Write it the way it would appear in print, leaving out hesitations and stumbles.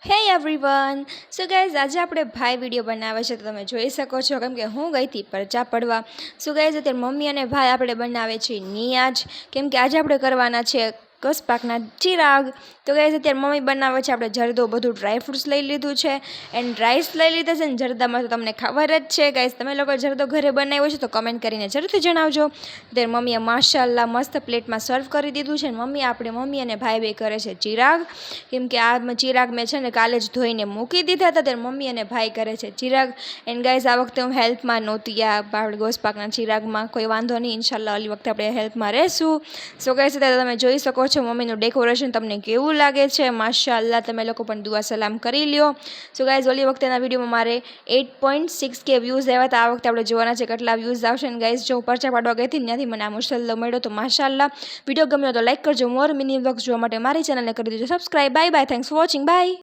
હે everyone. So guys, આજે આપણે ભાઈ વિડીયો બનાવે છે તો તમે જોઈ શકો છો કેમ કે હું ગઈ હતી પરચા પડવા. સો ગાઈઝ, અત્યારે મમ્મી અને ભાઈ આપણે બનાવે છે નિયાજ, કેમ કે આજે આપણે કરવાના છે કસપાકના ચિરાગ. તો ગાઈઝ, અત્યારે મમ્મી બનાવે છે, આપણે જરદો બધું ડ્રાયફ્રૂટ્સ લઈ લીધું છે એન્ડ રાઈસ લઈ લીધા છે. ને જરદામાં તો તમને ખબર જ છે ગાઈઝ, તમે લોકો જરદો ઘરે બનાવ્યો છે તો કમેન્ટ કરીને જરૂરથી જણાવજો. અત્યારે મમ્મીએ માશાલ્લાહ મસ્ત પ્લેટમાં સર્વ કરી દીધું છે. મમ્મી અને ભાઈ બે કરે છે ચિરાગ, કેમ કે આ ચિરાગ મેં છે ને કાલે જ ધોઈને મૂકી દીધા હતા. ત્યારે મમ્મી અને ભાઈ કરે છે ચિરાગ. એન્ડ ગાઈઝ, આ વખતે હું હેલ્પમાં નહોતી આ ગોસપાકના ચિરાગમાં, કોઈ વાંધો નહીં, ઇન્શાલ્લાહ ઓલી વખતે આપણે હેલ્પમાં રહેશું. સો ગાઈઝ, અત્યારે તમે જોઈ શકો છો મમ્મીનું ડેકોરેશન તમને કેવું લાગે છે. માશાલ્લાહ, તમે લોકો પણ દુઆ સલામ કરી લ્યો. સો ગાઈઝ, ઓલી વખતેના વિડીયોમાં મારે 8.6K વ્યૂઝ આવ્યા હતા. આ વખતે આપણે જોવાના છે કેટલા વ્યૂઝ આવશે. ને ગાઈઝ, જો હું પરચા પાડવા ગઈ હતી ત્યાંથી મને આ મુસલ્લો મળ્યો. તો માશાલ્લાહ, વિડીયો ગમ્યો તો લાઈક કરજો. મોર મિની વ્લોગ્સ જોવા માટે મારી ચેનલને કરી દેજો subscribe. Bye bye, thanks for watching, by.